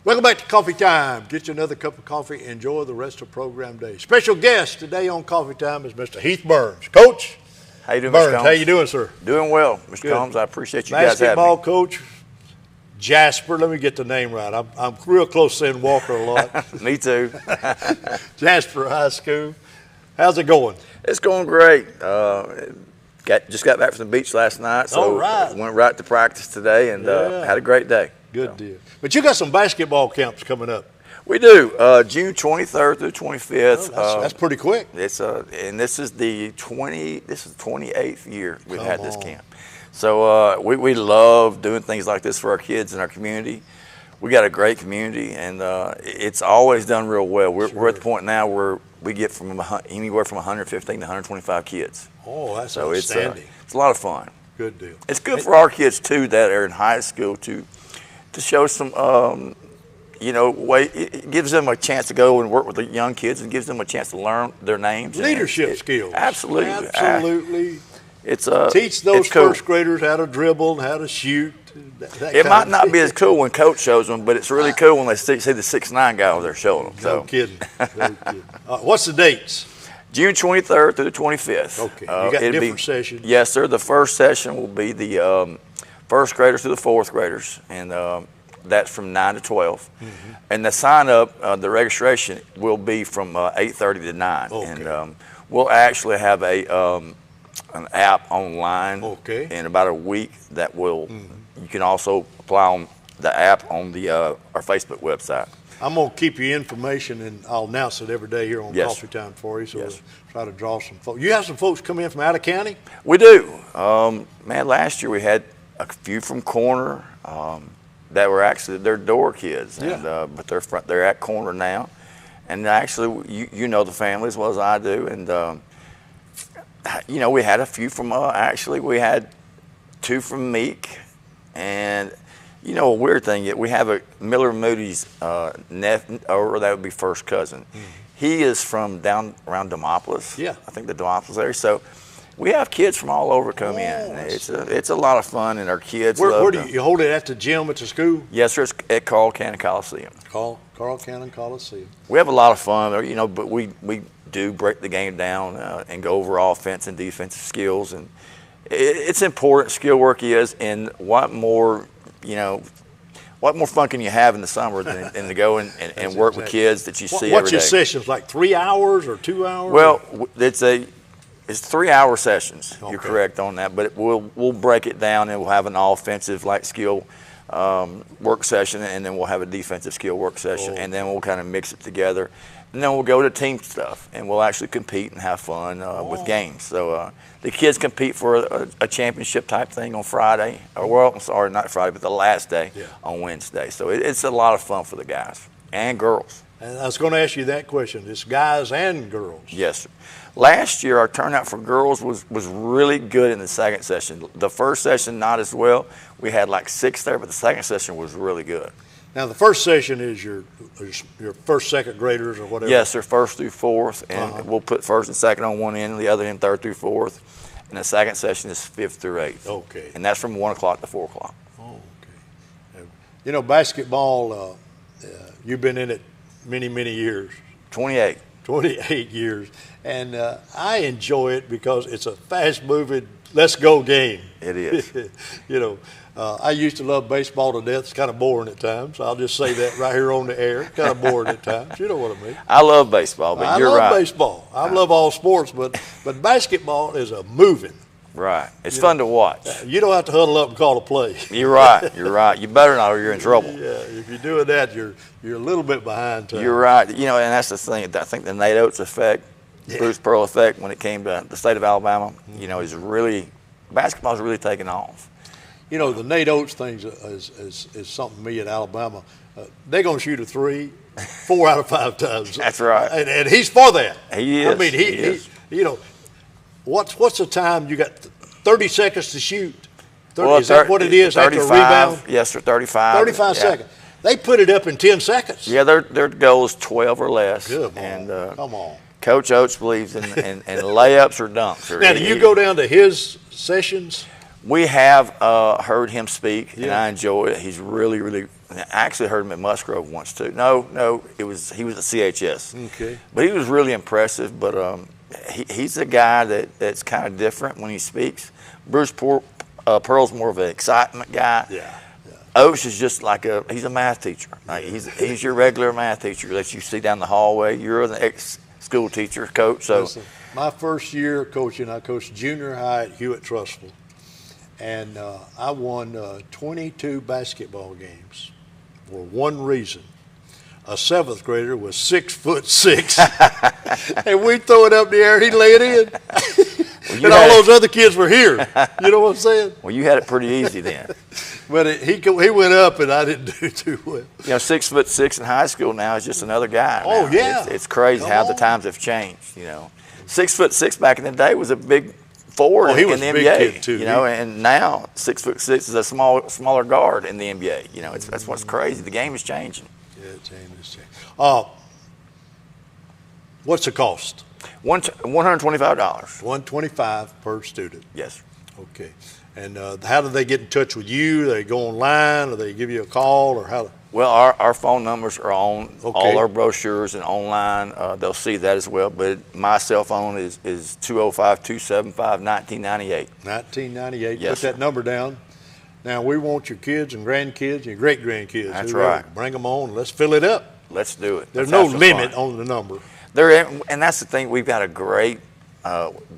Welcome back to Coffee Time. Get you another cup of coffee. Enjoy the rest of program day. Special guest today on Coffee Time is Mr. Heath Burns. Coach. How you doing, Burns? Mr. Combs? How you doing, sir? Doing well, Mr. Good. Combs. I appreciate you guys having Basketball me. coach Jasper. Let me get the name right. I'm real close to saying Walker a lot. Me too. Jasper High School. How's it going? It's going great. Just got back from the beach last night, so All right. went right to practice today and had a great day. Good deal. But you got some basketball camps coming up. We do. June 23rd through 25th. That's pretty quick. It's and this is the 28th year we've had this camp. So we love doing things like this for our kids in our community. We got a great community, and it's always done real well. We're at the point now where we get from anywhere from 115 to 125 kids. Oh, that's so outstanding. It's a lot of fun. Good deal. It's good for our kids too that are in high school to show some way. It gives them a chance to go and work with the young kids and gives them a chance to learn their names. Leadership skills. Absolutely. Absolutely. Teach those cool. first graders how to dribble and how to shoot. It might not be as cool when coach shows them, but it's really cool when they see the 6'9" guy over there showing them. No kidding. No kidding. What's the dates? June 23rd through the 25th. Okay. You got different sessions. Yes, sir. The first session will be the first graders to the fourth graders, and that's from 9 to 12. Mm-hmm. And the sign up, the registration will be from 8:30 to 9. Okay. And we'll actually have an app online in about a week that will. Mm-hmm. You can also apply on the app on the our Facebook website. I'm going to keep you information, and I'll announce it every day here on Coffee Time for you. So we'll try to draw some folks. You have some folks come in from out of county? We do. Man, last year we had a few from Corner that were actually their door kids, and but they're at Corner now. And actually, you know the family as well as I do, and we had a few from we had 2 from Meek. And, a weird thing, we have a Miller Moody's nephew, or that would be first cousin. Mm-hmm. He is from down around Demopolis. Yeah. I think the Demopolis area. So we have kids from all over come in. It's a lot of fun, and our kids Where do you hold it at the gym at the school? Yes, sir. It's at Carl Cannon Coliseum. Carl Cannon Coliseum. We have a lot of fun, but we do break the game down and go over offense and defensive skills, and it's important skill work is, and what more fun can you have in the summer than to go and work with kids that you see every day. What's your sessions, like 3 hours or 2 hours? Well, it's 3-hour sessions. Okay. You're correct on that, but we'll break it down, and we'll have an offensive skill work session, and then we'll have a defensive skill work session, and then we'll kind of mix it together. And then we'll go to team stuff, and we'll actually compete and have fun with games. So the kids compete for a championship type thing on Friday. Not Friday, but the last day on Wednesday. So it's a lot of fun for the guys and girls. And I was going to ask you that question. It's guys and girls. Yes, sir. Last year, our turnout for girls was really good in the second session. The first session, not as well. We had 6 there, but the second session was really good. Now, the first session is your first, second graders or whatever? Yes, sir, first through fourth, and we'll put first and second on one end, and the other end third through fourth. And the second session is 5th through 8th. Okay. And that's from 1 o'clock to 4 o'clock. Oh, okay. Basketball, you've been in it many, many years. 28. 28 years. And I enjoy it because it's a fast-moving, let's-go game. It is. I used to love baseball to death. It's kind of boring at times. I'll just say that right here on the air. Kind of boring at times. You know what I mean? I love baseball, but you're right. I love baseball. I love all sports, but basketball is a moving. Right. It's fun to watch. You don't have to huddle up and call a play. You're right. You're right. You better not, or you're in trouble. Yeah. If you're doing that, you're a little bit behind time. You're right. And that's the thing. I think the Nate Oates effect, Bruce Pearl effect, when it came to the state of Alabama, is really basketball's really taken off. The Nate Oates thing is something me at Alabama. They're going to shoot a 3 4 out of 5 times. That's right. And he's for that. He is. I mean, he what's the time? You got 30 seconds to shoot. 30, is that what it is 35, after a rebound? Yes, sir, 35. 35 seconds. They put it up in 10 seconds. Yeah, their goal is 12 or less. Good, and come on. Coach Oates believes in layups or dunks. Now, do you go down to his sessions? We have heard him speak, and Yeah. I enjoy it. He's really, really. I actually heard him at Musgrove once too. No, he was at CHS. Okay. But he was really impressive. But he's a guy that's kind of different when he speaks. Bruce Pearl's more of an excitement guy. Yeah. Oates is just like he's a math teacher. Like he's your regular math teacher that you see down the hallway. You're an ex-school teacher, coach. So Listen, my first year coaching, I coached junior high at Hewitt-Trussville. And I won 22 basketball games for one reason. A seventh grader was 6'6", and we'd throw it up in the air and he'd lay it in. And all those other kids were here. You know what I'm saying? Well, you had it pretty easy then. But he went up and I didn't do too well. 6'6" in high school now is just another guy. Oh, now. yeah. It's crazy Come how on. the times have changed. 6'6" back in the day was a big forward he in was the a NBA. big kid, too. And now 6'6" is a smaller guard in the NBA. That's what's crazy. The game is changing. Yeah, it's changing. What's the cost? $125. $125 per student. Yes. Okay. And how do they get in touch with you? Do they go online, or they give you a call, or how? Well, our phone numbers are on Okay. all our brochures and online. They'll see that as well. But my cell phone is 205-275-1998. 1998. Yes, Put that sir. number down. Now, we want your kids and grandkids and your great-grandkids. That's whoever. right. Bring them on. Let's fill it up. Let's do it. There's Let's no have some limit fun. on the number. And that's the thing. We've got a great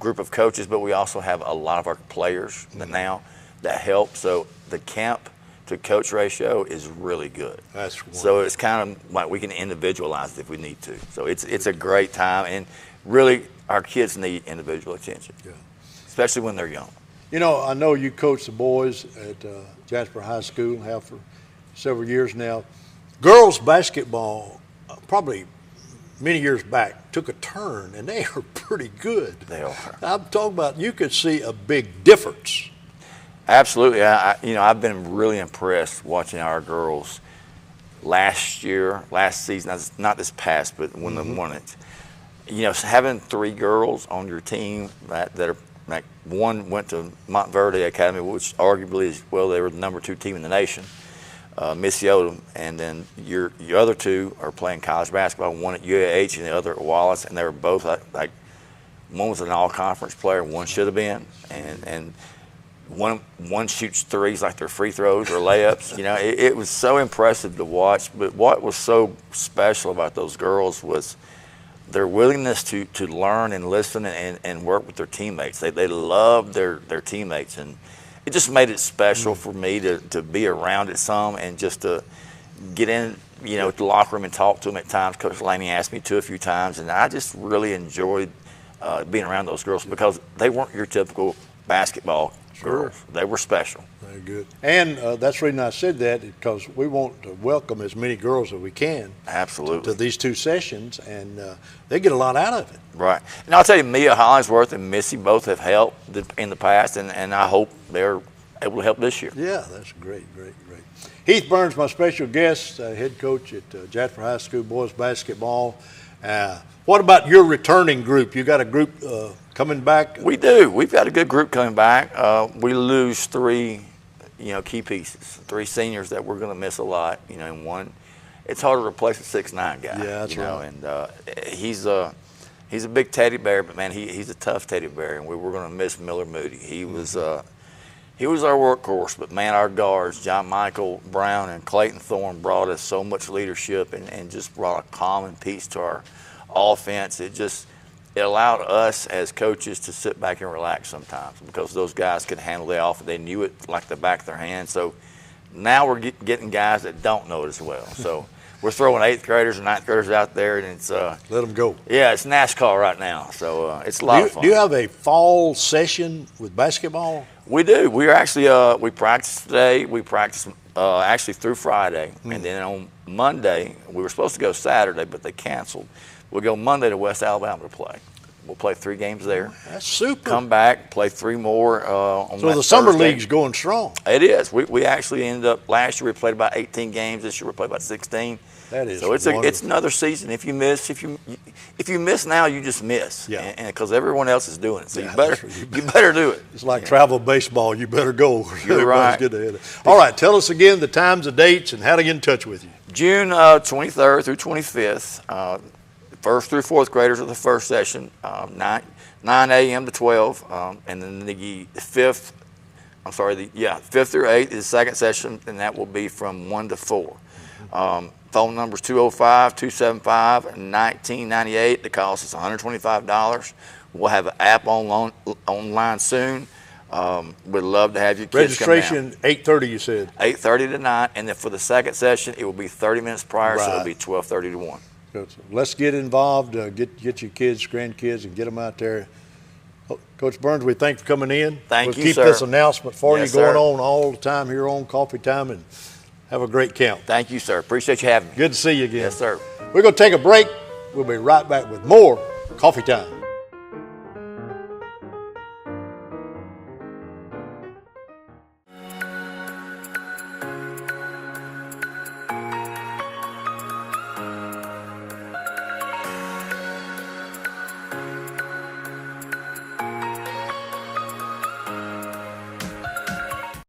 group of coaches, but we also have a lot of our players that help. So the camp to coach ratio is really good. That's So wonderful. it's kind of like we can individualize it if we need to. So it's a great time, and really our kids need individual attention, Yeah. especially when they're young. I know you coach the boys at Jasper High School, have for several years now. Girls basketball, probably many years back, took a turn, and they are pretty good. They are. I'm talking about you could see a big difference. Absolutely. I've been really impressed watching our girls last season, not this past, but when they won it. Having three girls on your team that are like, one went to Montverde Academy, which arguably is, they were the number 2 team in the nation, Missy Odom, and then your other two are playing college basketball, one at UAH and the other at Wallace, and they were both like one was an all-conference player, one should have been, and one shoots threes like they're free throws or layups. It was so impressive to watch. But what was so special about those girls was their willingness to learn and listen and work with their teammates. They loved their teammates, and it just made it special for me to be around it some and just to get in, the locker room and talk to them at times. Coach Laney asked me to a few times, and I just really enjoyed being around those girls because they weren't your typical basketball girls. They were special. Very good. And that's the reason I said that, because we want to welcome as many girls as we can Absolutely. to these 2 sessions, and they get a lot out of it. Right. And I'll tell you, Mia Hollingsworth and Missy both have helped in the past, and I hope they're able to help this year. Yeah, that's great. Heath Burns, my special guest, head coach at Jasper High School boys basketball. What about your returning group? You got a group coming back? We do. We've got a good group coming back. We lose 3, key pieces, 3 seniors that we're going to miss a lot. And one, it's hard to replace a 6'9" guy. Yeah, that's right. And he's a big teddy bear, but man, he's a tough teddy bear, and we're going to miss Miller Moody. He was our workhorse, but man, our guards, John Michael Brown and Clayton Thorne, brought us so much leadership and just brought a calm and peace to our offense. It allowed us as coaches to sit back and relax sometimes because those guys could handle the offense. They knew it like the back of their hand. So now we're getting guys that don't know it as well. So we're throwing 8th graders and 9th graders out there, and it's let them go. Yeah, it's NASCAR right now. So it's a lot of fun. Do you have a fall session with basketball? We do. We are actually we practice today. We practice actually through Friday, and then on Monday we were supposed to go Saturday, but they canceled. We'll go Monday to West Alabama to play. We'll play 3 games there. That's super. Come back, play 3 more on So that the summer Thursday. league's going strong. It is. We actually ended up last year we played about 18 games. This year we played about 16. That is so it's wonderful. another season. If you miss now, you just miss. Yeah. And because everyone else is doing it, so Yeah, you better do it. It's like travel baseball. You better go. You're right. Get ahead. All right, tell us again the times, the dates, and how to get in touch with you. June 23rd through 25th. First through 4th graders are the first session, 9 a.m. to 12, and then the 5th through 8th is the second session, and that will be from 1 to 4. Phone number is 205-275-1998. The cost is $125. We'll have an app online soon. We'd love to have your kids come out. Registration 8:30. You said 8:30 to 9, and then for the second session, it will be 30 minutes prior, so it'll be 12:30 to 1. Let's get involved. Get your kids, grandkids, and get them out there. Coach Burns, we thank you for coming in. Thank you, We'll keep sir. this announcement for Yes, you going sir. on all the time here on Coffee Time, and have a great camp. Thank you, sir. Appreciate you having me. Good to see you again. Yes, sir. We're going to take a break. We'll be right back with more Coffee Time.